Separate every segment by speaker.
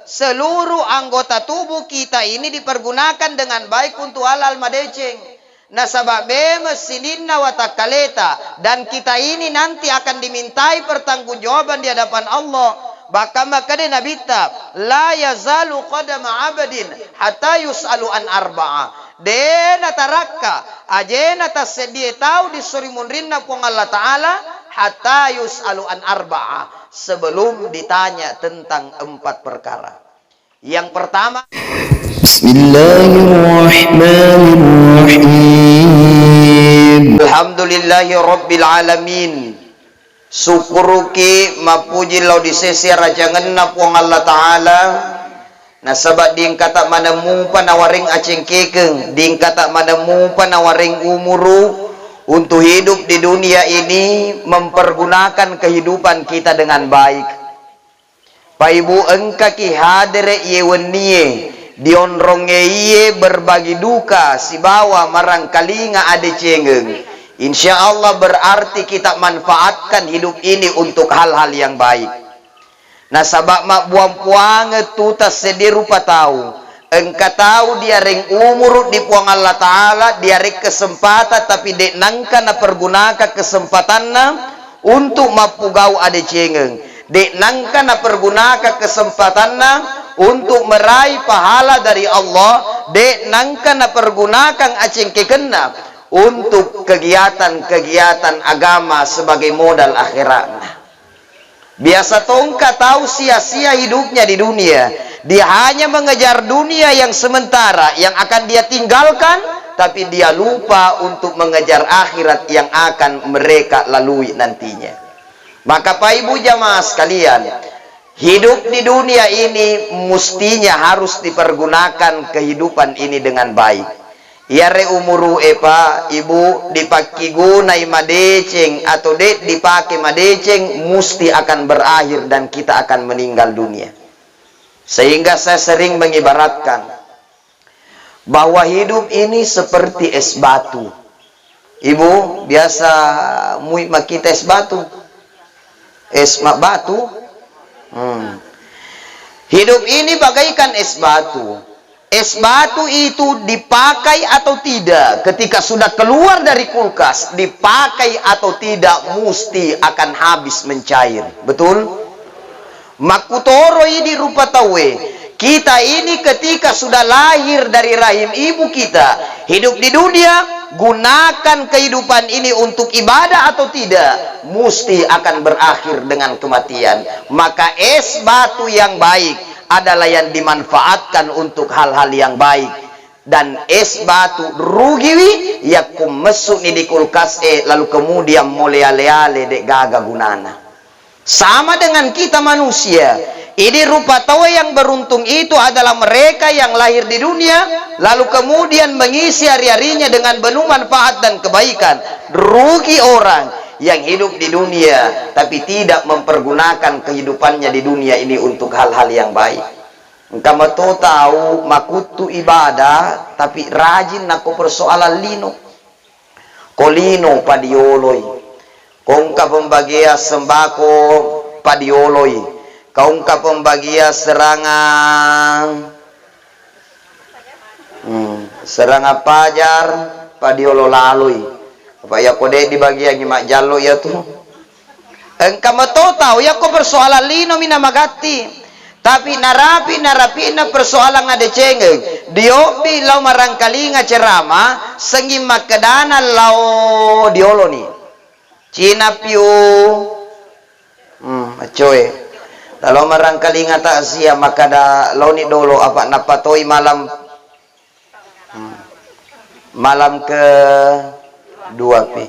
Speaker 1: seluruh anggota tubuh kita ini dipergunakan dengan baik untuk halal madeceng. Nah sabab mesininna watakaleta, dan kita ini nanti akan dimintai pertanggungjawaban di hadapan Allah. Bahkan makanya Nabi la yazalu qadama abadin hatta yus'alu an arba'a. Dena tarakka ajena tasedia tahu disuri munrinna pung Allah Ta'ala hatta yus'alu an arba'a, sebelum ditanya tentang 4 perkara. Yang pertama, Bismillahirrahmanirrahim. Alhamdulillahi rabbil alamin. Syukuruki mapuji lau di sesi raja ngenna puang Allah Ta'ala. Nasabat dingkata manamu panawaring aceng kekeng, dingkata manamu panawaring umuru untuk hidup di dunia ini, mempergunakan kehidupan kita dengan baik. Paibu engka ki hadere yewenie dionronge iye berbagi duka si bawa marang kalinga ade cengeng. Insya Allah berarti kita manfaatkan hidup ini untuk hal-hal yang baik. Nah sabab mak buang puange tuta sedi rupa tahu. Engka tahu dia ring umur di puang Allah Ta'ala, dia ring kesempatan tapi dek nangka na pergunakan kesempatanna untuk mapugau ade cengeng. Dek nangka na pergunakan kesempatanna untuk meraih pahala dari Allah. Dek nangka na pergunakan aceng kekenna untuk kegiatan-kegiatan agama sebagai modal akhirat. Biasa tongka tahu sia-sia hidupnya di dunia. Dia hanya mengejar dunia yang sementara yang akan dia tinggalkan, tapi dia lupa untuk mengejar akhirat yang akan mereka lalui nantinya. Maka Pak Ibu jamaah sekalian, hidup di dunia ini mestinya harus dipergunakan kehidupan ini dengan baik. Ya re umuru epa ibu dipaki gunai madeceng atau dipakai madeceng musti akan berakhir dan kita akan meninggal dunia. Sehingga saya sering mengibaratkan bahwa hidup ini seperti es batu. Ibu biasa muit makita es batu. Es batu. Hidup ini bagaikan es batu. Es batu itu dipakai atau tidak, ketika sudah keluar dari kulkas, dipakai atau tidak, mesti akan habis mencair. Betul? Makutoro ini rupa tawe. Kita ini ketika sudah lahir dari rahim ibu kita, hidup di dunia, gunakan kehidupan ini untuk ibadah atau tidak, mesti akan berakhir dengan kematian. Maka es batu yang baik adalah yang dimanfaatkan untuk hal-hal yang baik, dan es batu rugiwi yakum mesuk ni di kulkas lalu kemudian mulai ale-ale dek gaga gunana. Sama dengan kita manusia ini, rupa tawa yang beruntung itu adalah mereka yang lahir di dunia lalu kemudian mengisi hari-harinya dengan penuh manfaat dan kebaikan. Rugi orang yang hidup di dunia tapi tidak mempergunakan kehidupannya di dunia ini untuk hal-hal yang baik. Kamu tahu makutu ibadah tapi rajin nako persoalan lino kolino padioloi kongka pembagia sembako padioloi kongka pembagia serangan pajar padiolo lalui apa ya kode di bagian nyimak jalo ya tuh. Engkau tahu ya kok persoalan lino mina magati, tapi narapi na persoalan ada cengeng. Diobi lau marangkalinga cerama sengi makadana lau diolo ni. Cina piu. Acoy. Lalu marangkalinga tak sia makada lau ni dolo apa napatoi malam malam ke dua pi.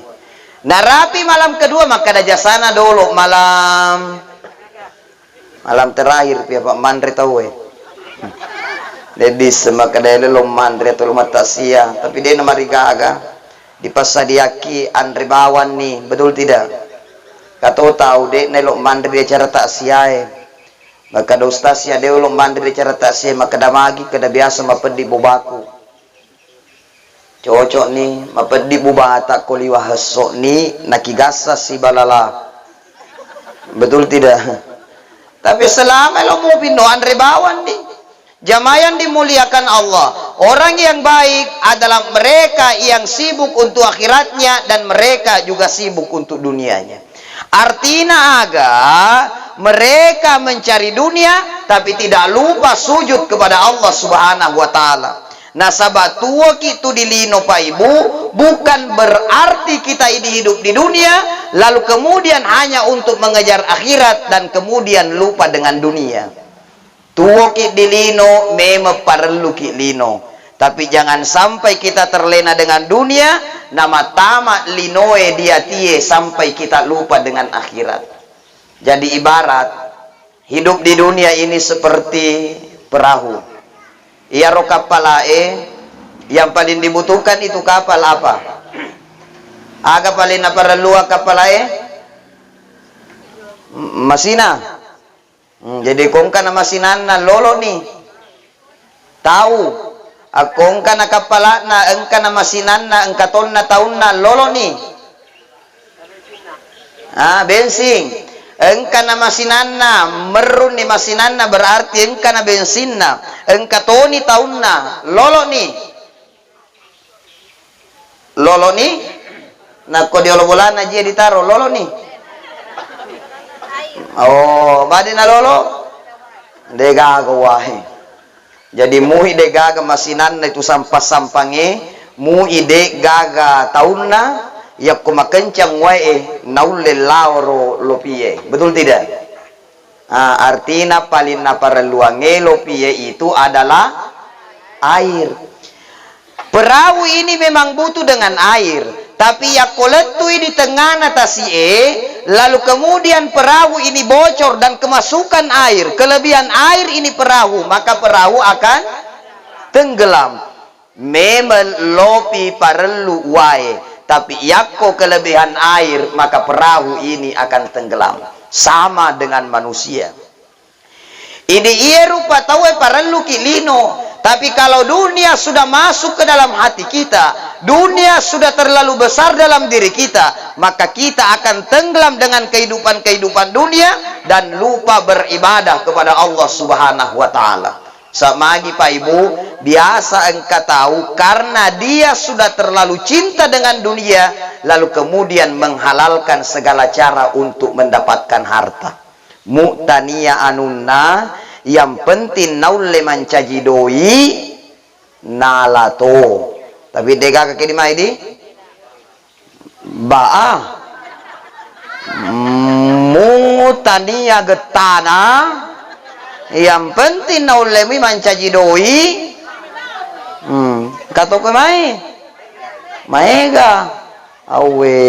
Speaker 1: Narapi malam kedua maka ada jasana dulu malam terakhir pi apa mandre tahu Dedi semaka dele lo mandre atau mata sia tapi dia nama rigaga di pasadiaki andre bawan nih, betul tidak? Kata tahu dek nelo mandre dia cara tak sia maka do stasia dia lo mandre dia cara tak sia maka damagi kada biasa mapedi bobaku cocok nih mapedi bubata koliwa hasok nih nakigasa si balala, betul tidak? Tapi selama lo mau pindoan rebawan di jamaah yang dimuliakan Allah, orang yang baik adalah mereka yang sibuk untuk akhiratnya dan mereka juga sibuk untuk dunianya. Artinya mereka mencari dunia tapi tidak lupa sujud kepada Allah Subhanahu wa taala. Nah, sahabat tua kita dilino Pak Ibu, bukan berarti kita ini hidup di dunia lalu kemudian hanya untuk mengejar akhirat dan kemudian lupa dengan dunia. Tua kita dilino memang perlu kita lino, tapi jangan sampai kita terlena dengan dunia, nama tamat linoe dia tie sampai kita lupa dengan akhirat. Jadi ibarat hidup di dunia ini seperti perahu. Ia ro kapal yang paling dibutuhkan itu kapal apa? Aga paling apa perlu kapal masina. Jadi kong kana masinan na lolo ni. Tahu. Akong kana kapala na engka na masinan na engkaton na taon na lolo ni. Bensin. Engka na masinan na merun ni masinan na berarti engka na bensin na. Engka toni taon na lolo ni. Lolo ni? Nako di olobolan na dia ditaro lolo ni. Oh, badi na lolo? Degaga wahe. Jadi muhi degaga masinan na itu sampas-sampange, muhi degaga taon na. Ya kumakencang wae naule lauro lopie. Betul tidak? Artinya paling napareluange lopie itu adalah air. Perahu ini memang butuh dengan air, tapi ya koletui di tengah natasie, lalu kemudian perahu ini bocor dan kemasukan air, kelebihan air ini perahu, maka perahu akan tenggelam. Memang lopi parelu wae. Tapi yakko kelebihan air, maka perahu ini akan tenggelam. Sama dengan manusia. Ini ia rupa tahu parelu kilino. Tapi kalau dunia sudah masuk ke dalam hati kita, dunia sudah terlalu besar dalam diri kita, maka kita akan tenggelam dengan kehidupan-kehidupan dunia dan lupa beribadah kepada Allah Subhanahu wa taala. Samagi Pak Ibu, biasa engkau tahu karena dia sudah terlalu cinta dengan dunia, lalu kemudian menghalalkan segala cara untuk mendapatkan harta. Mu'taniya anunna, yang penting naule mancaji doi nalato. Tapi dega kaki di maidi ba'a mu'taniya getana, yang penting naulemi mancaji doi kato ke mai maega awe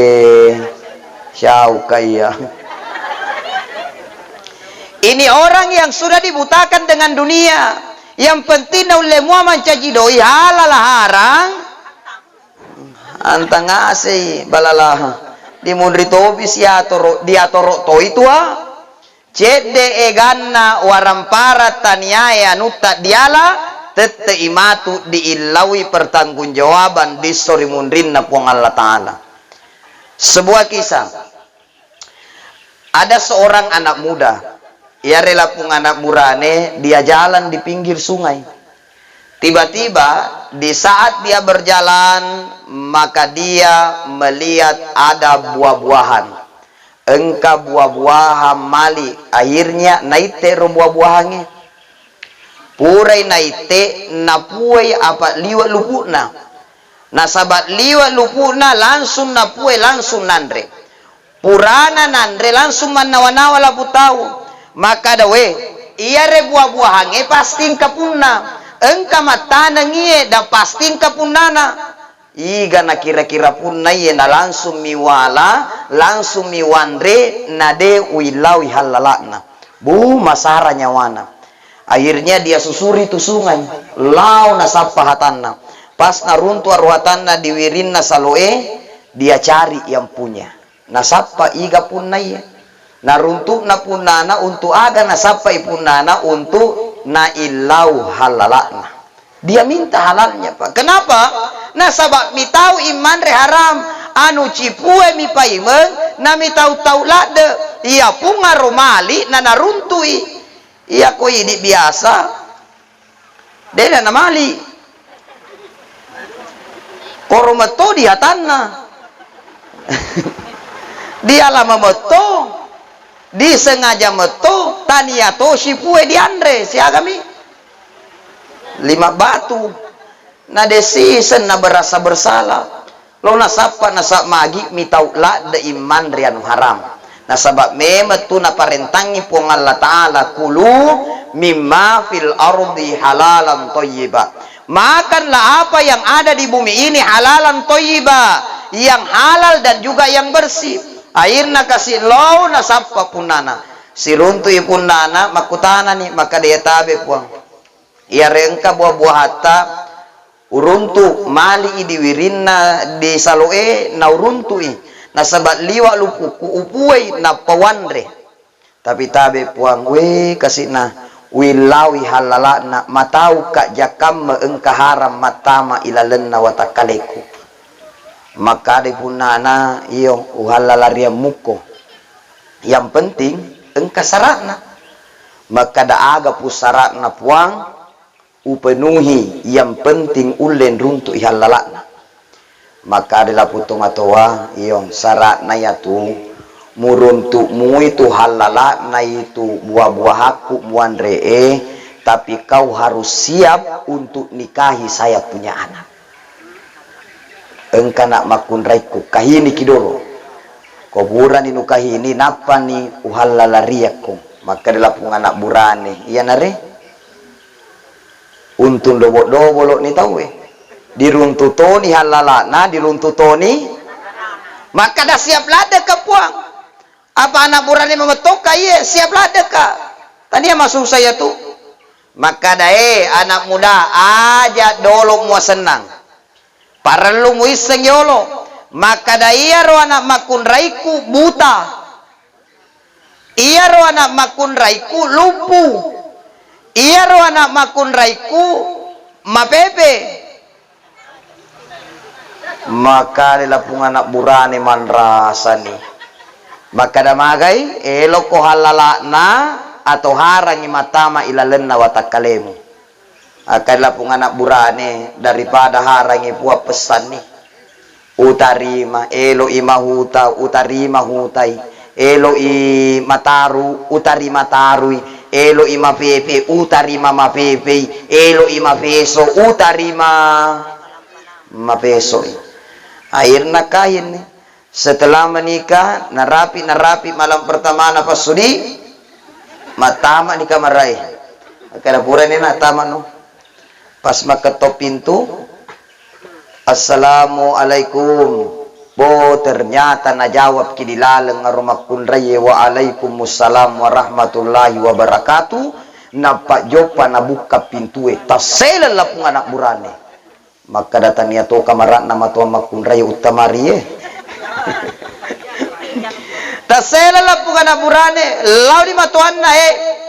Speaker 1: syau kaya. Ini orang yang sudah dibutakan dengan dunia, yang penting naulemu mancaji doi halal harang antang asih balalah di mundri tobi siatoro diatoro to itu cede eganna warampara taniaya nutta diala tette imatu diillawi pertanggungjawaban di sori mundrinna puang Allah Ta'ala. Sebuah kisah, ada seorang anak muda, ia rela pung anak murane, dia jalan di pinggir sungai. Tiba-tiba di saat dia berjalan, maka dia melihat ada buah-buahan. Engka buah-buahan mali, akhirnya naite ro buah-buahannya purai naite napuai apa liwat lupuna, nasabat liwat lupuna langsung napuai langsung nandre purana nandre langsung manawa-nawa lapu tahu, maka dawe iya re buah-buahannya pasti kapuna engka matana ngie dan pasti kapunana. Iga na kira-kira pun na ye na langsung miwala, langsung miwandre na de wilawi halalakna. Bu masara nyawana. Akhirnya dia susuri tu sungai, lau na sapahatanna. Pas na runtu arwatanna diwirin na saloe, dia cari yang punya. Na sapa iga pun na ye. Na runtu na punana untuk aga na sapa ipunana untuk na ilau halalakna. Dia minta halalnya Pak. Kenapa? Nah sabab mi tahu iman re haram. anu cipue mi paimeng nami tahu-tahu lade iya pun ngaromali na naruntui iya ko ini biasa dena namali korometo di hatanna dia lama meto disengaja meto taniato cipue di andre si agami 5 batu na desisen na berasa bersalah lo nasapa nasap magi mitau la de iman rian haram nasabab memet tu na parentangi pong Allah Ta'ala kulu mimma fil ardi halalan thayyiba makanlah apa yang ada di bumi ini halalan thayyiba yang halal dan juga yang bersih airna kasih lo nasapa punana siruntui punana makutana ni maka dia tabe puang ia rengka buah-buah hatta uruntu mali di wirinna di saloe na uruntui na sabat liwa lupuku upuai na pawandre tapi tabe puang we kasina wilawi halala na matau ka jakam meengka haram matama ilalenna watakaleku maka di punana iyo uhalalaria muko yang penting engka saratna maka da aga pusaratna puang upenuhi yang penting ulen runtuk ihalalakna maka adalah putung atoa iyong syarat na yatu muruntuk mu itu halalakna itu buah-buah aku muan ree tapi kau harus siap untuk nikahi saya punya anak engka nak makun raiku kahini kidoro kuburan inu kahini napa ni uhalalariaku maka adalah pung anak burane iya nare untun dobo-dobo ni tahu diruntutoni halalana diruntutoni maka dah siap lada ke puang apa anak burane memetok kaya siap lada ka tadi masuk saya tu maka dah anak muda aja dolo mua senang parelu mu iseng yolo maka dah iya ro anak makun raiku buta iya ro anak makun raiku lumpuh iya ro anak makun raiku mapepe maka nila pung anak burane manrasa ni maka damagai elok ko halalakna atau harangi matama ilalenna watakalemu akala pung anak burane daripada harangi puap pesan ni utarima elo imahuta utarima hutai elo i mataru utarima tarui elo ima pepe utarima ma pepe elo ima peso utarima ma peso akhirnya kain setelah menikah narapi malam pertama nafas sudi matama di kamar rai kada pura ni natama no pas maketok pintu assalamualaikum bo ternyata najawab kidilaleng ngarumakun raye wa alaikumussalam warahmatullahi wabarakatuh napak jopa nabuka pintue tasela lapung anak burane maka datang niya to kamarat nama to makun raye utamarie tasela lapung anak burane law di matuan na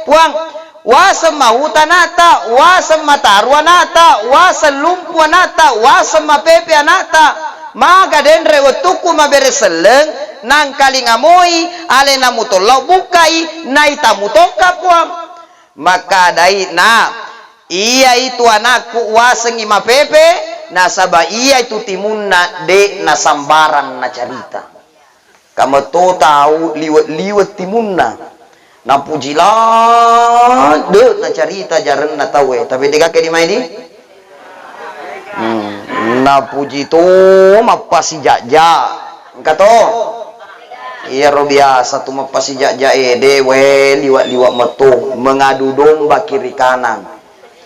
Speaker 1: puang wasam mahutanata wasam mataruanata wasam lumpuanata wasam mapepe anata maga denre wetuku mabere seleng nang kalingamoi ale namutolau bukai naita mutoka puang maka dai na iya itu anakku waseng ima pepe nasaba iya itu timunna de nasambaran na carita kamu to tahu liwet timunna na pujilan de na carita jaran na tahu tapi deka ke di maini na puji tu mapasi jaja kato iya ro biasa tu mapasi jaja dewe liwat metu mengadu domba kiri kanan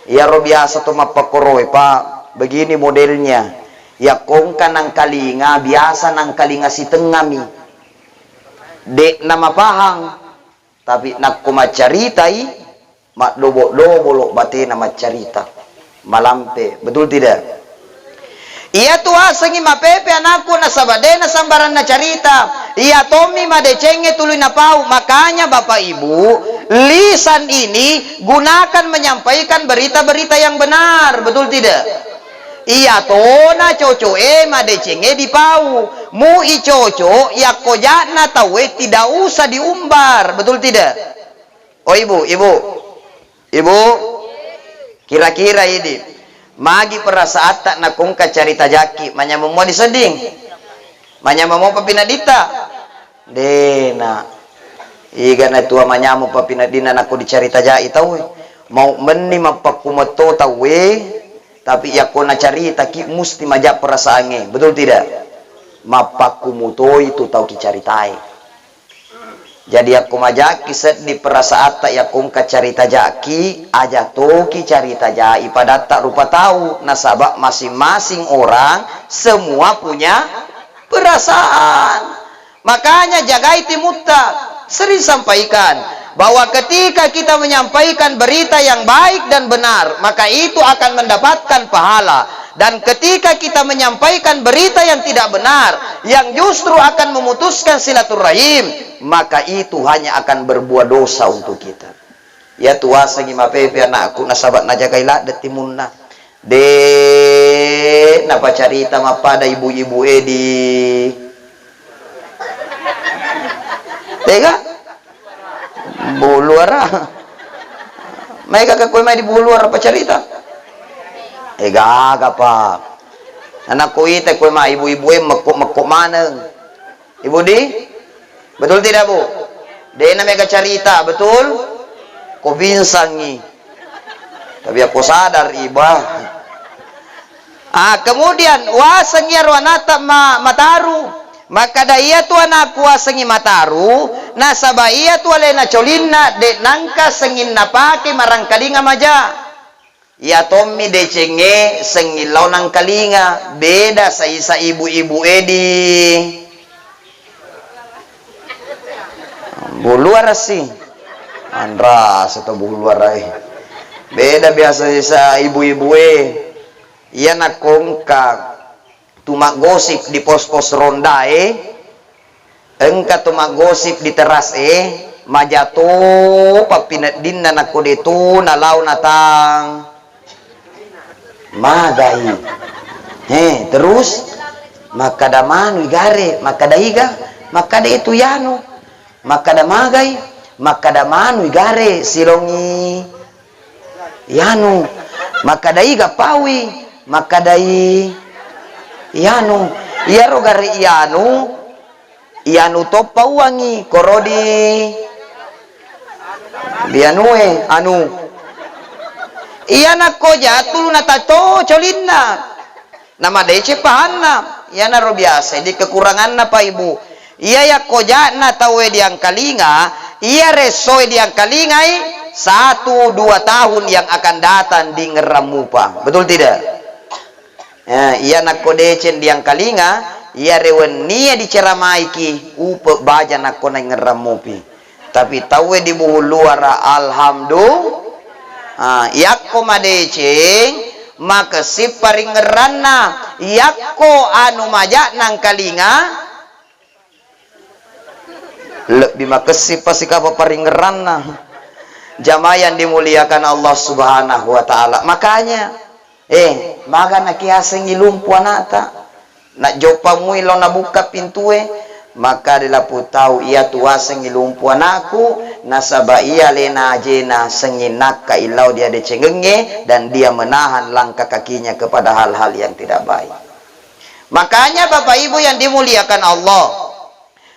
Speaker 1: iya ro biasa tu mapakoroy pak begini modelnya ya kongka nang kalinga biasa nang kalinga si tengami dek nama pahang tapi nak kumacaritai mak dobo lo bate nama carita malampe betul tidak iya tu asengi mapepe anakku nasabade na sambaran na carita iya tomi madecenge tuluy na pau makanya bapak ibu lisan ini gunakan menyampaikan berita-berita yang benar betul tidak iya to na cocoe madecenge di pau mu icoco ya kojana tawe tidak usah diumbar, betul tidak? Oh ibu, kira-kira ini magi perasaan tak nakung carita jaki manyamamo diseding manyamamo papinadita dena iga na tua manyamu papinadina naku dicarita jai tawe mau meni mapakumoto tawe tapi ya kona carita ki musti majak perasaannya, betul tidak? Mapakumuto itu tahu kicaritai. Jadi aku majak kiset di perasaan tak yakum kacarita jaki aja to kicarita jai pada tak rupa tahu nasabak masing-masing orang semua punya perasaan. Makanya jagai timutta sering sampaikan bahwa ketika kita menyampaikan berita yang baik dan benar, maka itu akan mendapatkan pahala. Dan ketika kita menyampaikan berita yang tidak benar, yang justru akan memutuskan silaturahim, maka itu hanya akan berbuat dosa untuk kita. Ya tua segi mapepe anakku nasabat najakaila detimunna. De napa carita mapada ibu-ibu edi. Tega? Buluara. Mereka kakoi mai di buluara apa cerita? Gaga pa. Anak ko ite ko ma ibu-ibu mekok maneng. Ibu di? Betul tidak, Bu? De na mega cerita, betul? Ko binsangi. Tapi aku sadar iba. Kemudian wasengi arwanata mataru. Maka daya tu anak kuasengi mataru, nasabaya tu alena colinna de nangka sengin napake marang kalinga maja. Ya Tommy de cenge sengilau nang kalinga beda sa isa ibu-ibu edi. Buluar sih. Andra atau buluar ai. Beda biasa isa ibu-ibu iya nakongka tumak gosip di pos-pos ronda engka tumak gosip di teras majato papinat din na nako dito nalaw natang magai terus makadaman igare makadaiga makada itu yano makadamagai makadaman igare silongi yano makadaiga pawi makadai ianu iaro gari ianu topa uangi korodi bianue anu iana koja tulu natato colinna nama dece pahanna iana ro biasa di kekurangan na pa ibu iya ya koja na tawe diang kalinga iya resoe diang kalingai 1-2 tahun yang akan datang di ngeramupa, betul tidak? Iya nak kodecen diang kalinga iya rewen nia diceramai ki upe baja nak kona ngeramupi tapi tawe di buhu luara alhamdulillah yakko madeceng maka si paring ngeranna yakko anu majak nang kalinga lebih makasih pasti kapa paring ngeranna jamaah yang dimuliakan Allah Subhanahu wa taala. Makanya maga nakiaseng ilumpu anata nak jopa muilo na buka pintue maka dilapu tahu ia tuaseng ilumpu anakku nasaba ia lena jena senginak ka ilau dia decengenge dan dia menahan langkah kakinya kepada hal-hal yang tidak baik. Makanya Bapak Ibu yang dimuliakan Allah,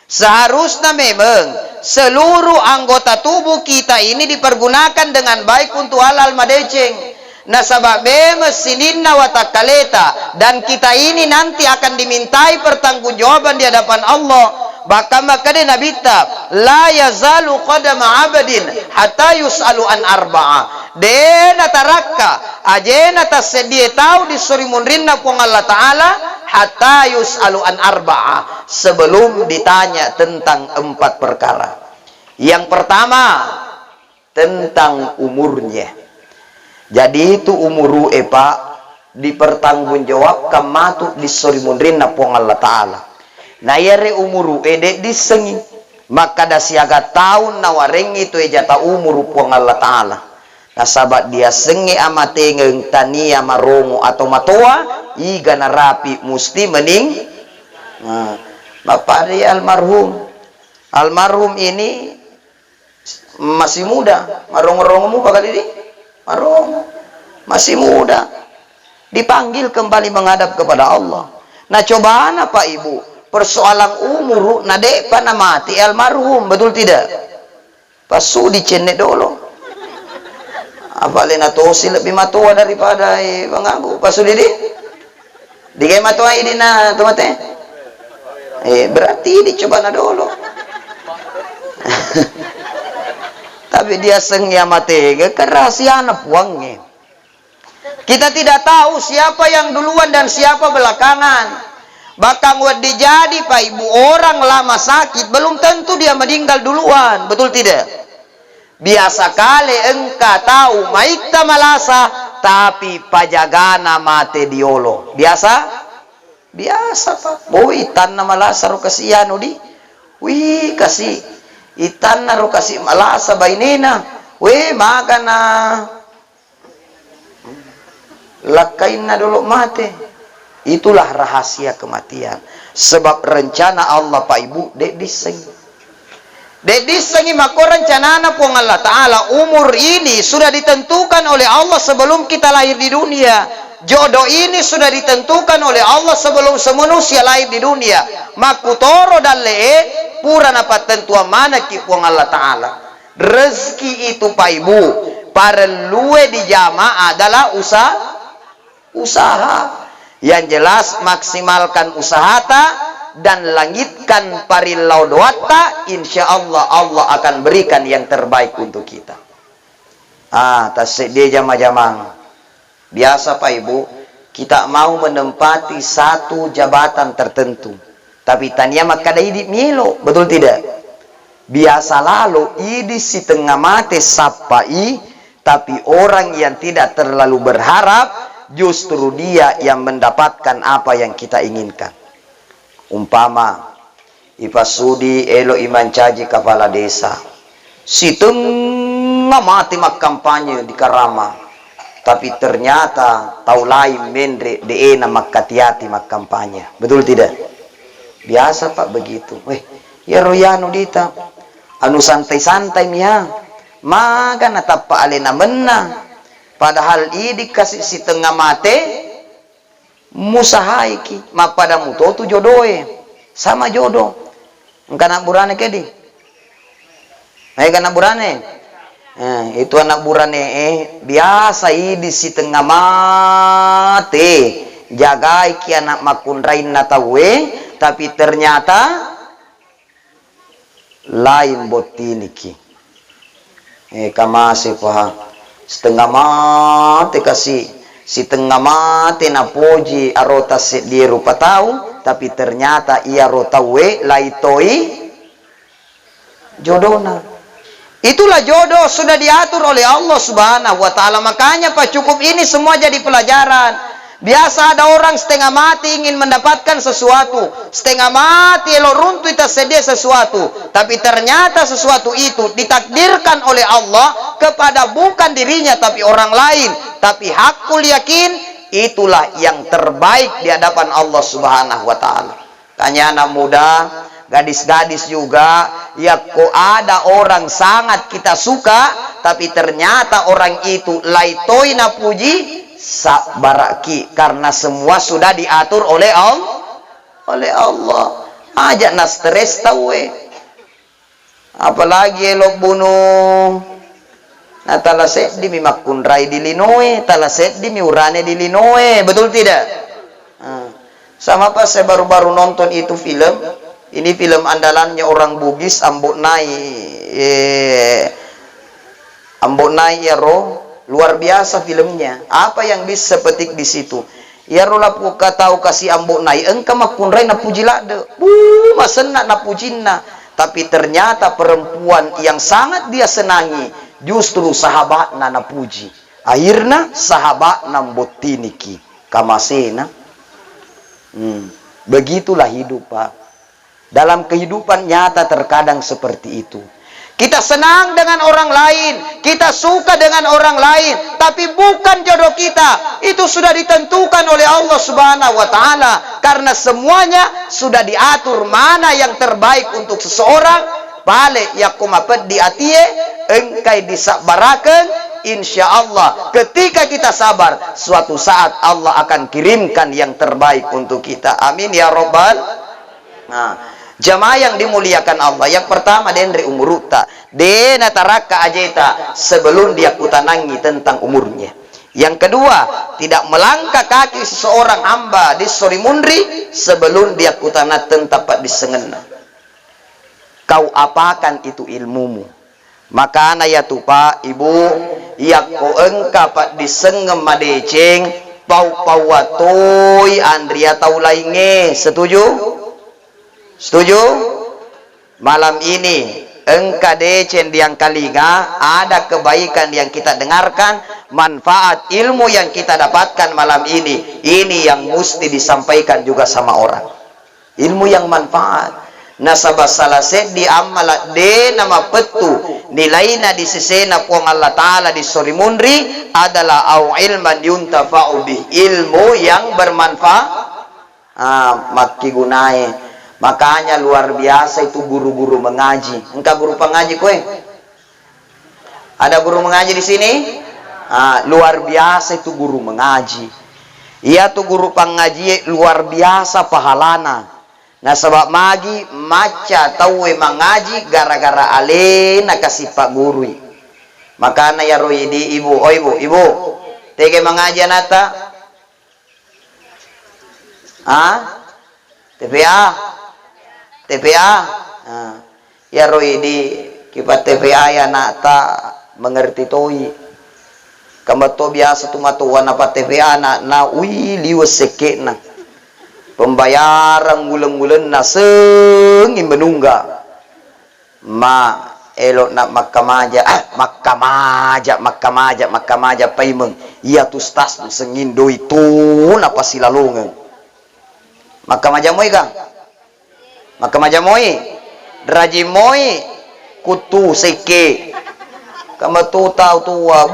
Speaker 1: seharusnya memang seluruh anggota tubuh kita ini dipergunakan dengan baik untuk halal madeceng. Nasabah mesinina watakaleta dan kita ini nanti akan dimintai pertanggungjawaban di hadapan Allah. Bahkan maka dia nabita la yazalu qadama abadin hatta yus'alu an arba'a dena tarakka ajena tasedie tahu disurimun rinna pung Allah Ta'ala hatta yus'alu an arba'a sebelum ditanya tentang 4 perkara. Yang pertama tentang umurnya. Jadi itu umuru pak dipertanggungjawab kamatu disorimunrin na pong Allah Ta'ala. Na yare umuru ede disengi maka da siaga tahun na wareng itu jata umuru pong Allah Ta'ala. Nasabat dia sengi amatengeng tania marongo atau matoa iga na rapi musti mening Bapak dia almarhum. Almarhum ini masih muda. Marong-rongmu bakal ini? Marong. Masih muda. Dipanggil kembali menghadap kepada Allah. Nah cobaan apa ibu? Persoalan umur, nah dek pana mati almarhum, betul tidak? Pasu dicenek dulu. Apa lena tosi lebih matua daripada bang aku. Pasu didi? Dikai matua ini na tomate. Berarti dicoba na dulu. Tapi dia sengnya mati, kerahasiaan puangnya. Kita tidak tahu siapa yang duluan dan siapa belakangan. Bahkan buat dijadi Pak Ibu, orang lama sakit belum tentu dia meninggal duluan, betul tidak? Biasa kali engkau tahu maikta malasa, tapi pajagana mate diolo. Biasa? Biasa Pak. Boy itan na malasa ro kasihan di. Wih kasih itan na ro kasih malasa bainena. Wih makan na lakain na dulu mate. Itulah rahasia kematian. Sebab rencana Allah Pak Ibu dek diseng. Dek diseng maka rencana pun Allah Ta'ala umur ini sudah ditentukan oleh Allah sebelum kita lahir di dunia. Jodoh ini sudah ditentukan oleh Allah sebelum semanusia lahir di dunia. Makutoro dan lee pura napat tentuan mana kipuang Allah Ta'ala. Rezeki itu Pak Ibu perlu dijama adalah usaha. Yang jelas maksimalkan usaha dan langitkan parilau doata, insya Allah Allah akan berikan yang terbaik untuk kita. Tasik dia jama-jamang. Biasa Pak Ibu, kita mau menempati satu jabatan tertentu, tapi tanya maka ada hidup milo, betul tidak? Biasa lalu idi si tengah mate sapai, tapi orang yang tidak terlalu berharap justru dia yang mendapatkan apa yang kita inginkan. Umpama ipasudi elo iman caji kepala desa, si tengah mati mak kampanye di Karama, tapi ternyata tahu lain mendre de mak katiati mak kampanye, betul tidak? Biasa Pak begitu. Ya royano dita anu santai-santai mia maka natapa alena menang. Padahal ini dikasih si tengah mate musahaiki mapada muto tu jodohe sama jodoh engka anak burane kedi anak burane itu anak burane biasa ini si tengah mate jagai ki anak makunrain natawe tapi ternyata lain botiniki kamasi paham setengah mati kasih si tengah mati na poji arota dia rupa tahu tapi ternyata ia rotawe laitoi jodohna. Itulah jodoh sudah diatur oleh Allah Subhanahu wa Ta'ala. Makanya Pak cukup ini semua jadi pelajaran. Biasa ada orang setengah mati ingin mendapatkan sesuatu, setengah mati lo runtuh kita sedia sesuatu, tapi ternyata sesuatu itu ditakdirkan oleh Allah kepada bukan dirinya tapi orang lain. Tapi hakul yakin itulah yang terbaik di hadapan Allah Subhanahu wa Ta'ala. Tanya anak muda, gadis-gadis juga, ya kok ada orang sangat kita suka, tapi ternyata orang itu laitoi na puji sabaraki karena semua sudah diatur oleh Allah. Ajak na stres tahu apalagi lo bunuh na talaset di mimakunray di linoe, talaset di miurane di linoe, betul tidak? Sama pas saya baru-baru nonton itu film. Ini film andalannya orang Bugis, Ambok Nai Ero. Luar biasa filmnya. Apa yang bisa petik di situ? Ya rola puka tahu kasih Ambok Nai engka makunrai na pujilade. Masena na pujinna. Tapi ternyata perempuan yang sangat dia senangi justru sahabat na puji. Akhirnya sahabat na botiniki kamasena. Begitulah hidup Pak. Dalam kehidupan nyata terkadang seperti itu. Kita senang dengan orang lain, kita suka dengan orang lain, tapi bukan jodoh kita. Itu sudah ditentukan oleh Allah Subhanahu wa taala, karena semuanya sudah diatur mana yang terbaik untuk seseorang. Balik yakum apa di atie engkai disabarakan, insyaallah ketika kita sabar, suatu saat Allah akan kirimkan yang terbaik untuk kita. Amin ya robbal. Jamaah yang dimuliakan Allah, yang pertama denri umuruta, dena taraka ajeta sebelum dia kutanangi tentang umurnya. Yang kedua, tidak melangkah kaki seseorang hamba di sori mundri sebelum dia kutanat tempat disengena. Kau apakan itu ilmumu? Maka ya tupa ibu, yakko engka pat disengem madeceng pau pawatoy andria taulainge. Setuju? Setuju? Malam ini engka decen yang kalinga, ada kebaikan yang kita dengarkan, manfaat ilmu yang kita dapatkan malam ini yang mesti disampaikan juga sama orang. Ilmu yang manfaat. Nasabah salase di amalat de nama petu nilainya di sisena puang Allah Ta'ala di sori mundri adalah au ilman yuntafa'u bih, ilmu yang bermanfaat. Maki gunai. Makanya luar biasa itu guru-guru mengaji. Engkau guru pengaji kowe? Ada guru mengaji di sini? Luar biasa itu guru mengaji. Ia tuh guru pengaji luar biasa pahalana. Nah sebab magi maca tahu mengaji gara-gara alena kasih pak guru. Makanya ya roy di ibu, oh ibu, tege mengaji anata? TPA, ya roy di kipat TPA ya nata mengerti toi. Kambato biasa tu matuan apa TPA na liwes seke na. Pembayaran bulan-bulan na sengin menungga. Elok nak makamaja paimeng. Ia tu stas tu sengin doi tu napa silalungan. Makamaja moy kang? Makamaja moy. Draji moy kutu seke. Kamu tu tahu tua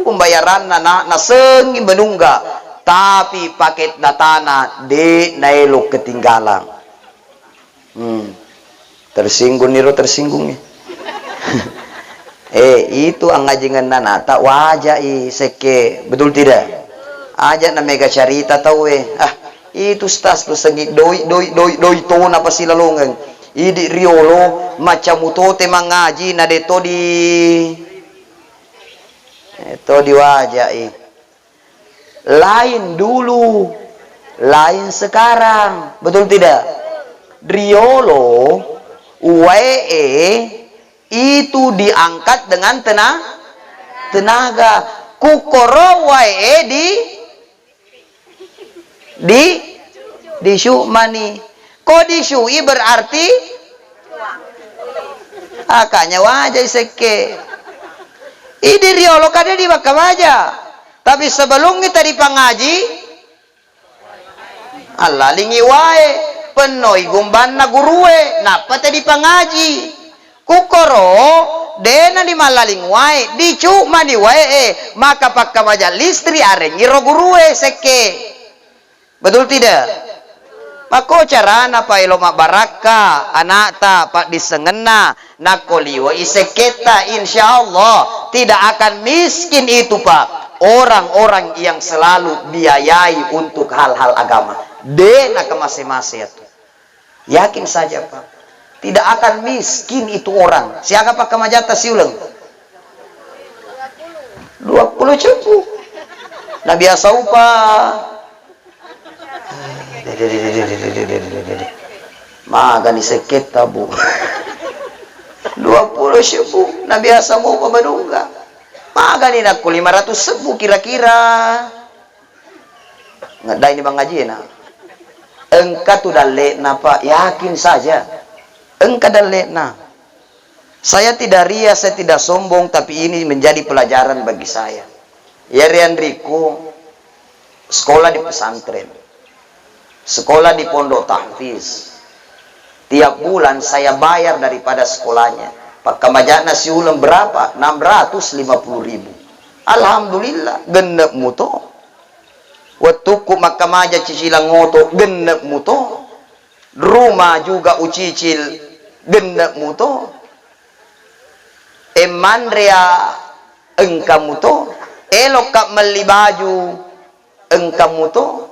Speaker 1: pembayaran na sengin menungga. Tapi paket datana de naelok ketinggalan. Tersinggung niro tersinggung. Itu ang ngajingan nanata wajah seke, betul tidak? Aja na mega carita tahu itu stas tu sengit doi to na pasilalongan. Idi riolo macam utote mangaji na deto di wajah lain dulu, lain sekarang, betul tidak? Riolo, itu diangkat dengan tenaga. Kukoro di syukmani. Kok di syui berarti? Akanya wajah seke. Idi riolo kada di bakam aja. Tapi sebelum kita dipangaji, Allah lingi wae penoi gumban na guruwe, napa tadi pangaji? Kukoro dena di malaling wae, dicuma di wae, maka pakka maja listri areng ngiro guruwe seke. Betul tidak? Mako carana pa ilo baraka anak ta pak disengena nakoliwa iseketa, insyaallah tidak akan miskin itu pak. Orang-orang yang selalu biayai untuk hal-hal agama. Dena ke masing-masing itu. Yakin saja Pak. Tidak akan miskin itu orang. Siapa Pak Kamajata siulang? 20 cepu. Nah biasa upah. Maga ni sekit tabu. 20 cepu. Nah biasa mau pabadungga. Maganin aku 500 sebu kira-kira. Ngadai ni bang ngaji na. Engka tu dalet na Pak, yakin saja. Engka dalet na. Saya tidak ria, saya tidak sombong, tapi ini menjadi pelajaran bagi saya. Ya Rianriku, sekolah di pesantren, sekolah di pondok tahfiz. Tiap bulan saya bayar daripada sekolahnya. Pakamajana si ulang berapa? 650.000. Alhamdulillah, genep muto. Watuku makamaja cicilang ngoto, genep muto. Rumah juga ucicil, genep muto. Emandrea engkamuto. Elok kap meli baju engkamuto.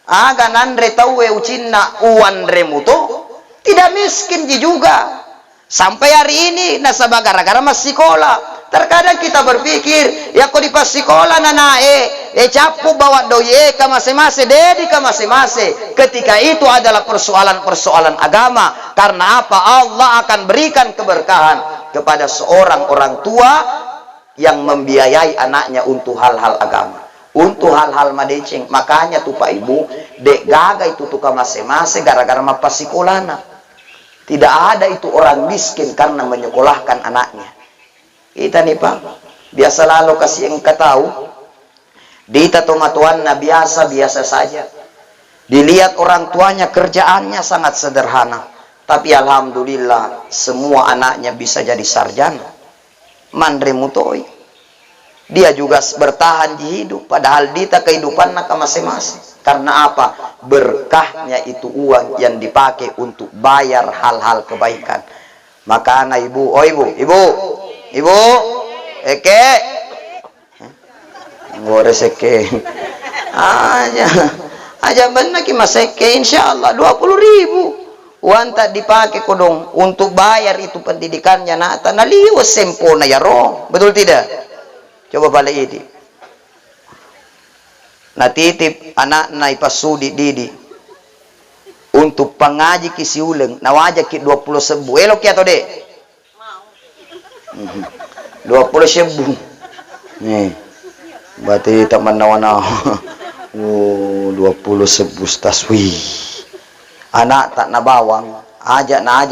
Speaker 1: Aga nandre tawe ucinna uan remuto. Tidak miskin juga. Sampai hari ini nasabah gara-gara masih sekolah. Terkadang kita berpikir, ya kok di pas sekolah nanae, capu bawa doye ke masing-masing, dedi ke masing-masing. Ketika itu adalah persoalan-persoalan agama. Karena apa? Allah akan berikan keberkahan kepada seorang orang tua yang membiayai anaknya untuk hal-hal agama. Untuk hal-hal madeceng. Makanya tuh Pak Ibu, dek gaga itu tuh ke masing-masing gara-gara mapas sekolah. Tidak ada itu orang miskin karena menyekolahkan anaknya. Kita nih Pak, biasa lalu kasih engkau tahu, dita tomatuanna biasa-biasa saja. Dilihat orang tuanya kerjaannya sangat sederhana. Tapi alhamdulillah semua anaknya bisa jadi sarjana. Mandre mutoi. Dia juga bertahan di hidup. Padahal dita kehidupan nak masing-masing. Karena apa? Berkahnya itu uang yang dipakai untuk bayar hal-hal kebaikan. Maka anak ibu, oh ibu, eke, ngores eke, aja benar ki mas eke, insya Allah 20.000. Uang tak dipakai kodong untuk bayar itu pendidikannya. Nak tanaliwas sempona ya roh, betul tidak? Coba balik ini. Natitip anak na ipasudi didi untuk pengaji kisi uleng nawaja ki 20.000 elok ya atau dek 20.000 nih berarti tak menawana 20.000 taswi anak tak nabawang ajak na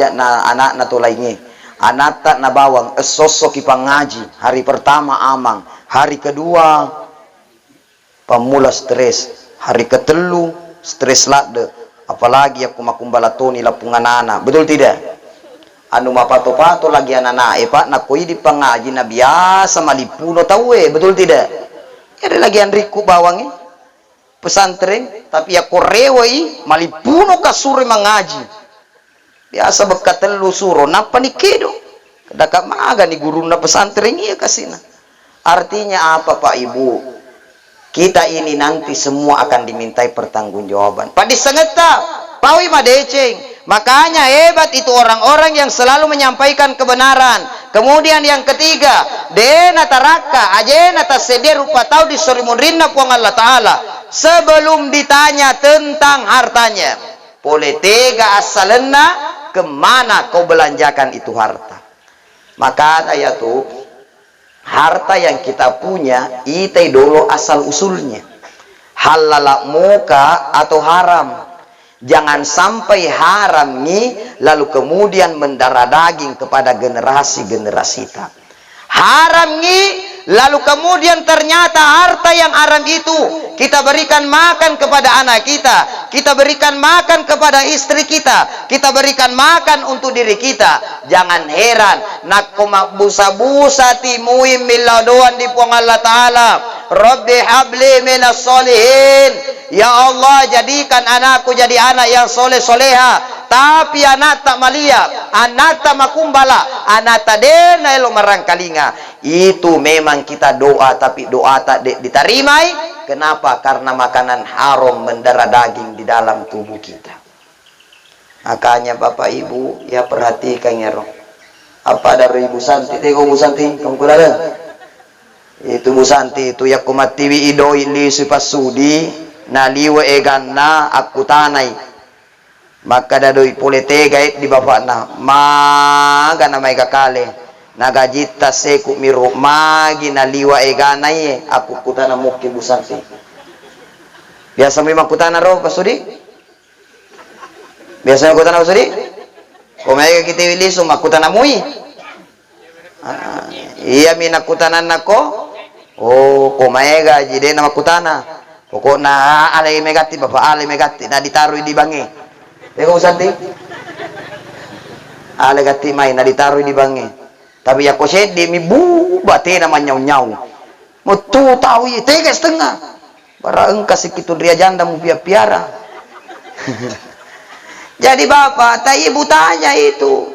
Speaker 1: anak na tulaingi anak tak nabawang sosok ki pengaji hari pertama amang hari kedua pamula stres hari ketelu stres lade apalagi aku makumbalatoni lapungan anak betul tidak anu mapato-pato lagi anak pak nakoi di pengaji na biasa malipuno tawe betul tidak ada lagi Andriku bawangi pesantren tapi ya korewai malipuno kasuri mengaji biasa bekat telu suro napa nikedo kedakak maga ni guru na pesantren iya kasina artinya apa Pak Ibu kita ini nanti semua akan dimintai pertanggungjawaban. Pak disengeta, pawi madeceng. Makanya hebat itu orang-orang yang selalu menyampaikan kebenaran. Kemudian yang ketiga, dena taraka, ajena taseder rupa tahu disorimunrinna puang Allah Ta'ala. Sebelum ditanya tentang hartanya. Poletega asalena, kemana kau belanjakan itu harta. Maka ayat itu, harta yang kita punya itu dulu asal usulnya halal muka atau haram. Jangan sampai haram nih lalu kemudian mendarah daging kepada generasi-generasi kita. Haram nih lalu kemudian ternyata harta yang haram itu kita berikan makan kepada anak kita berikan makan kepada istri kita berikan makan untuk diri kita. Jangan heran nak busa-busa timui miladoan di puang Allah Ta'ala. Rabbi habli minas solihin. Ya Allah jadikan anakku jadi anak yang soleh-soleha. Tapi anak tak malia, anak tak makumbala, anak tak dena elo marangkalinga. Itu memang kita doa tapi doa tak diterimai. Kenapa? Karena makanan haram mendarah daging di dalam tubuh kita. Makanya Bapak Ibu ya perhatikan ya roh. Apa dari Ibu Santi? Tengok Ibu Santi, kamu kulada. Itu Bu Santi itu ya kumatiwi idoi li supasudi naliwe eganna aku tanai. Maka dadoi polete gait di bapak na maga na may kakale nagajita seku miru magi naliwa eganay aku kutana mukki Bu Santi. Biasa memang kutana ro pasudi. Biasanya kutana pasudi. Kumaya kita wiliso makutana mui. Iya minakutanan nako. Oh, kumaya jide na makutana. Pokokna alay megati bapak alay megati na ditaruh di bangi. Eko Santi. Ale gati may na ditaruh di bangi. Tapi ya kau sedih mi bu bate namanya nyau. Mau tu tahu ye tega setengah. Bara engkau sekitu dia janda mu piara. Jadi bapak, tak ibu tanya itu.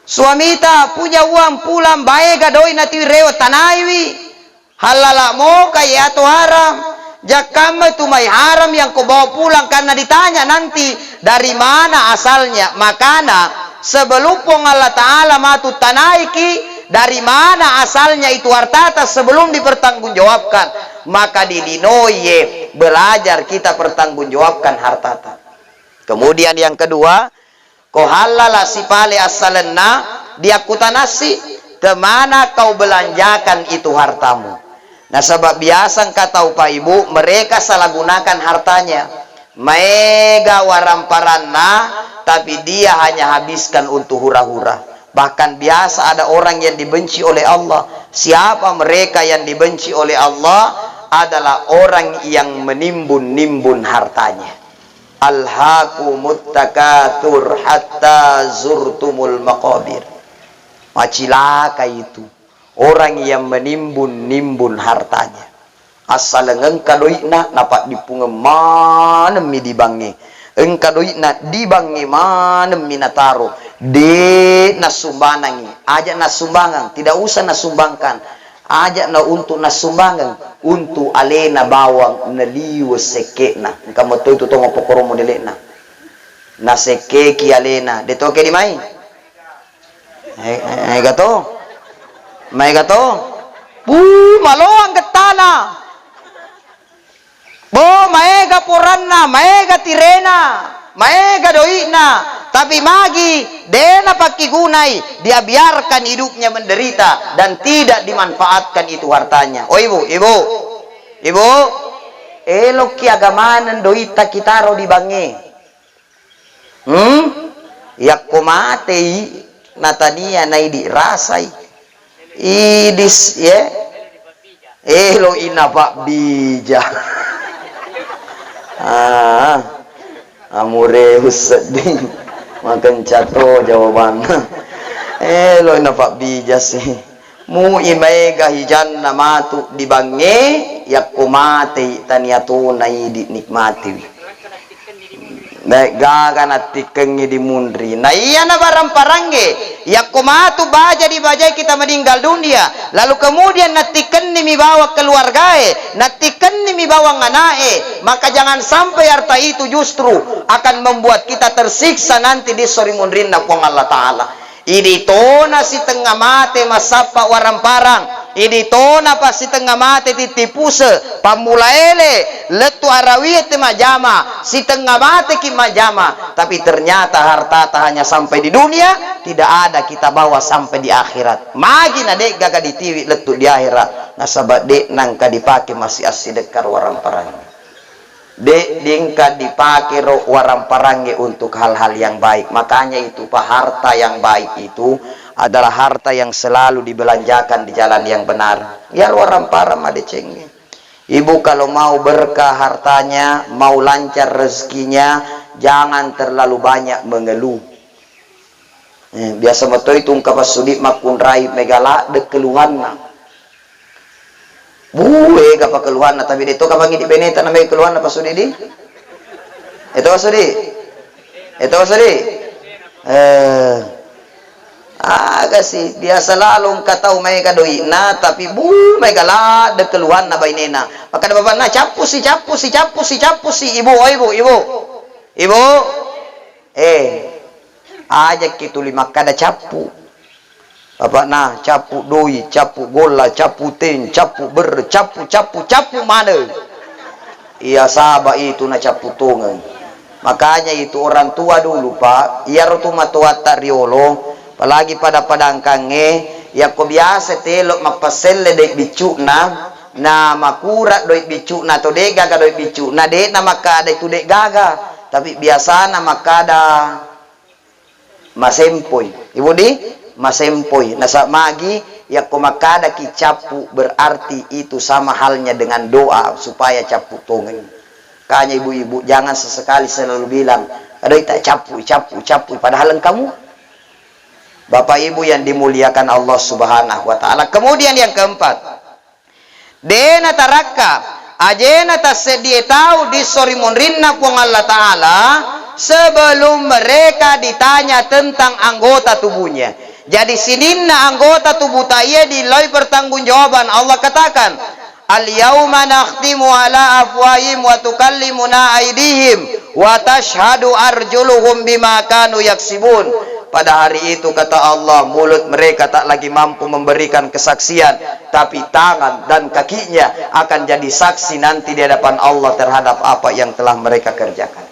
Speaker 1: Suami ta punya uang pulang baik gadoi nati rewat tanaiwi. Halala mo kaya atau haram. Jakama itu mai haram yang kau bawa pulang karena ditanya nanti dari mana asalnya. Makana sebelum Allah Ta'ala matu tanaiki dari mana asalnya itu hartata sebelum dipertanggungjawabkan, maka di dinoye belajar kita pertanggungjawabkan hartata. Kemudian yang kedua, ko halala sipale asalenna dia kutanasi kemana kau belanjakan itu hartamu. Nah sebab biasa kata Pak Ibu mereka salah gunakan hartanya. Mega waramparanna tapi dia hanya habiskan untuk hura-hura. Bahkan biasa ada orang yang dibenci oleh Allah. Siapa mereka yang dibenci oleh Allah? Adalah orang yang menimbun-nimbun hartanya. Alhaakumut takatsur hatta zurtumul maqabir. Macilaka itu orang yang menimbun-nimbun hartanya. Asal engka doina napak dipunge manem mi dibangi. Engka doina dibangi manem minataro. De nasumbanangi. Ajak nasumbangan, tidak usah nasumbangkan. Ajak na untuk nasumbangan, untuk alena bawang naliwa sekena. Engka moto itu tongo pokoromo delena. Na sekeki alena. Detoke di mai. Gato. Mai gato. Maloang getana. Bo maega poranna, maega tirena, maega doina, tapi magi dena pakigunai, dia biarkan hidupnya menderita dan tidak dimanfaatkan itu hartanya. Oh ibu, elok ki agamanan doita kitaro di bange. Yak komatei natania naidi rasai. Idis ye. Elo ina pak bija. Amure sedih makan cato jawaban. Lo nafak bijas sih. Mu imai gahijan namatu dibange yak kumate taniatu nai dinikmati. Naik gaga natikengi di mundri. Nah iya na barang parange yak kumatu baja di bajai kita meninggal dunia. Lalu kemudian natiken mi bawa keluargae, natiken mi bawa nganae. Maka jangan sampai harta itu justru akan membuat kita tersiksa nanti di sori mundrin na pong Allah Ta'ala. Idi tona si tengah mate masapa warang parang. Idi tona pa si tengah mate titipuse pamulaele letu arawiyat majama si tengah mate ki majama. Tapi ternyata harta hanya sampai di dunia, tidak ada kita bawa sampai di akhirat. Magi na dek gaga ditiwi letu di akhirat. Nasabak dek nangka dipake masih asidekar warang parang. Dek dingka dipakai warang parange untuk hal-hal yang baik. Makanya itu pak, harta yang baik itu adalah harta yang selalu dibelanjakan di jalan yang benar. Ya warang parang ada cengnya. Ibu kalau mau berkah hartanya, mau lancar rezekinya, jangan terlalu banyak mengeluh. Biasa beto itu ungkapan sudi makun rai megala de keluhanna. Buwe kapa keluhan na tapi dito kapag hindi beneta na may keluhan na pasudi di. Ito pasudi. Kasi biasa lalong kataw may kadoy na tapi may gala de keluhan na bainena. Maka na baba na capu si ibu. Ajak gitu lima kada capu. Bapak nah capu doi, capu gola, capu ten, capu ber, capu mana? Iya sabah itu na capu tungan. Makanya itu orang tua dulu pak, iya rotu matua tariolo, apalagi pada padangkange, ya ko biasa telok mapaselle dek bicu na makura doi bicu na to dek gaga doi bicu na dek na makada itu dek gaga, tapi biasa na makada masempoy. Ibu di? Masempoy nasa magi ya kumakada ki capu berarti itu sama halnya dengan doa supaya capu tongen. Kanya ibu-ibu jangan sesekali selalu bilang aduh tak capu padahal kamu Bapak Ibu yang dimuliakan Allah Subhanahu wa taala. Kemudian yang keempat, dena taraka ajena tasedia tahu di sorimonrinna pun Allah taala sebelum mereka ditanya tentang anggota tubuhnya. Jadi sininna anggota tubuh taya dilai pertanggungjawaban. Allah katakan, al-yauma nakhtimu ala afwahim wa tukallimuna aydihim wa tashhadu arjuluhum bima kanu yaksibun. Pada hari itu kata Allah, mulut mereka tak lagi mampu memberikan kesaksian, tapi tangan dan kakinya akan jadi saksi nanti di hadapan Allah terhadap apa yang telah mereka kerjakan.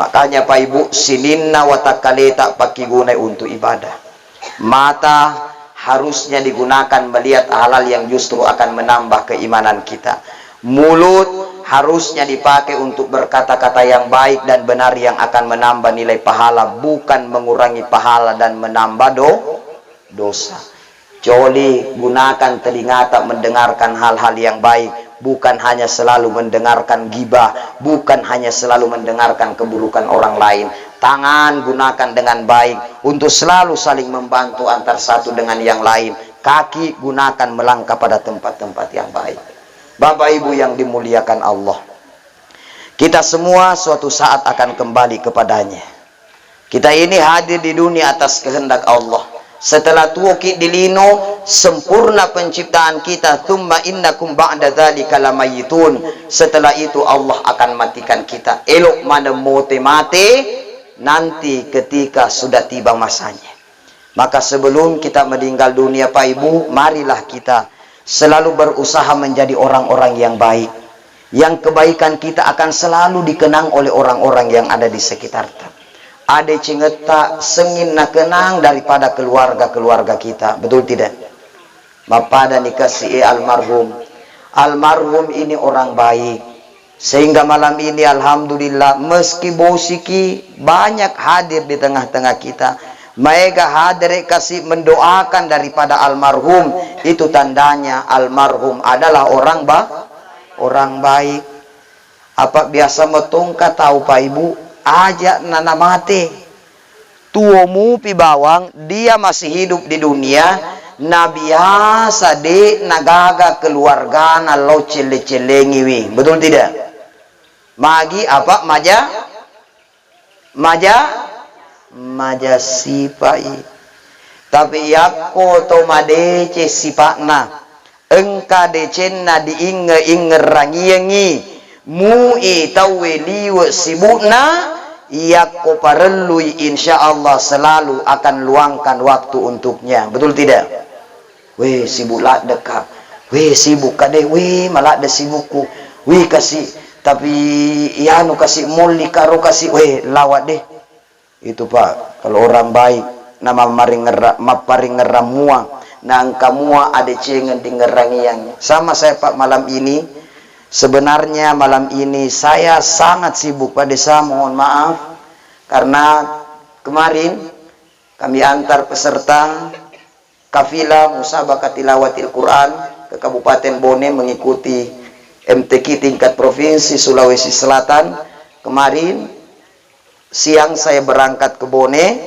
Speaker 1: Makanya Pak Ibu, sininna wa takaleta pakai guna untuk ibadah. Mata harusnya digunakan melihat halal yang justru akan menambah keimanan kita. Mulut harusnya dipakai untuk berkata-kata yang baik dan benar yang akan menambah nilai pahala, bukan mengurangi pahala dan menambah dosa. Joli gunakan telinga tak mendengarkan hal-hal yang baik, bukan hanya selalu mendengarkan gibah, bukan hanya selalu mendengarkan keburukan orang lain. Tangan gunakan dengan baik untuk selalu saling membantu antar satu dengan yang lain. Kaki gunakan melangkah pada tempat-tempat yang baik. Bapak Ibu yang dimuliakan Allah, kita semua suatu saat akan kembali kepadanya. Kita ini hadir di dunia atas kehendak Allah. Setelah tuoki dilino sempurna penciptaan kita, thumma innakum ba'da dzalika lamayitun. Setelah itu Allah akan matikan kita. Elok mana mate nanti ketika sudah tiba masanya. Maka sebelum kita meninggal dunia Pak Ibu, marilah kita selalu berusaha menjadi orang-orang yang baik. Yang kebaikan kita akan selalu dikenang oleh orang-orang yang ada di sekitar kita. Ada cingeta sengin nak kenang daripada keluarga-keluarga kita. Betul tidak? Bapak dan dikasih almarhum. Almarhum ini orang baik. Sehingga malam ini alhamdulillah meski bosiki banyak hadir di tengah-tengah kita. Mereka hadir kasih mendoakan daripada almarhum. Itu tandanya almarhum adalah orang baik. Apa biasa metongka tahu Pak Ibu? Ajak nana mati. Tuomu pi bawang dia masih hidup di dunia. Na biasa de nagaga keluarga na lo cele-celengi wi. Betul tidak? Magi apa? Maja sipai. Tapi yako to madece sipakna. Engka decenna diinge-inge rangiengi. Mu'i tawe liwe sibukna. Yako parelui insyaallah selalu akan luangkan waktu untuknya. Betul tidak? Weh sibuk lah dekat. Weh sibuk kade. Weh malah ada sibukku. Weh kasih. Tapi ya nu kasih muli karo kasih. Weh lawat deh. Itu Pak, kalau orang baik nama maparing ngeramuang nang kamua ada cengen tinggerangian. Sama saya Pak malam ini, sebenarnya malam ini saya sangat sibuk pada saya, mohon maaf karena kemarin kami antar peserta kafilah musabaqah tilawatil Quran ke Kabupaten Bone mengikuti MTQ tingkat provinsi Sulawesi Selatan. Kemarin siang saya berangkat ke Bone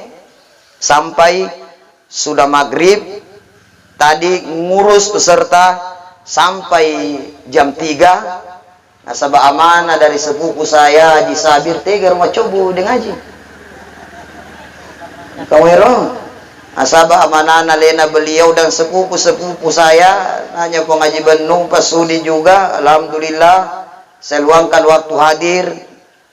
Speaker 1: sampai sudah maghrib. Tadi ngurus peserta sampai jam 3. Nasabah amanah dari sepupu saya Haji Sabir tegar mau coba dengan Haji. Kawero. Nasabah amanah lena beliau dan sepupu-sepupu saya hanya pengaji Bandung pas sudi juga. Alhamdulillah saya luangkan waktu hadir.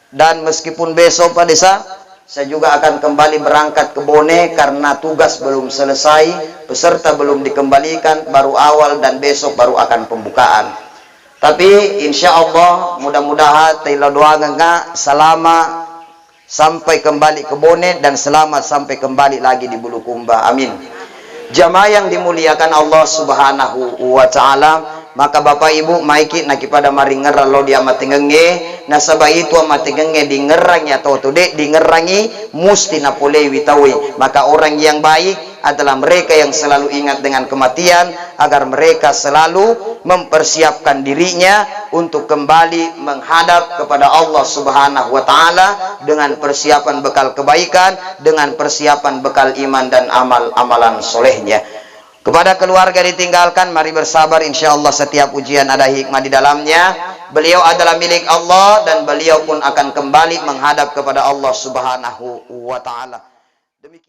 Speaker 1: Dan meskipun besok Pak Desa, saya juga akan kembali berangkat ke Bone karena tugas belum selesai, peserta belum dikembalikan, baru awal dan besok baru akan pembukaan. Tapi insya Allah mudah-mudahan Taila doa enggak selama sampai kembali ke Bone dan selamat sampai kembali lagi di Bulukumba. Amin. Jamaah yang dimuliakan Allah Subhanahu wa taala, Maka Bapak Ibu maiki nakipada mari ngeral lo dia matingenge nasaba itu matingenge di ngerangi atau tude di ngerangi musti napole witawi. Maka orang yang baik adalah mereka yang selalu ingat dengan kematian agar mereka selalu mempersiapkan dirinya untuk kembali menghadap kepada Allah Subhanahu wa taala dengan persiapan bekal kebaikan, dengan persiapan bekal iman dan amal-amalan solehnya. Kepada keluarga ditinggalkan, mari bersabar, insyaallah setiap ujian ada hikmah di dalamnya. Beliau adalah milik Allah dan beliau pun akan kembali menghadap kepada Allah Subhanahu wa taala. Demikian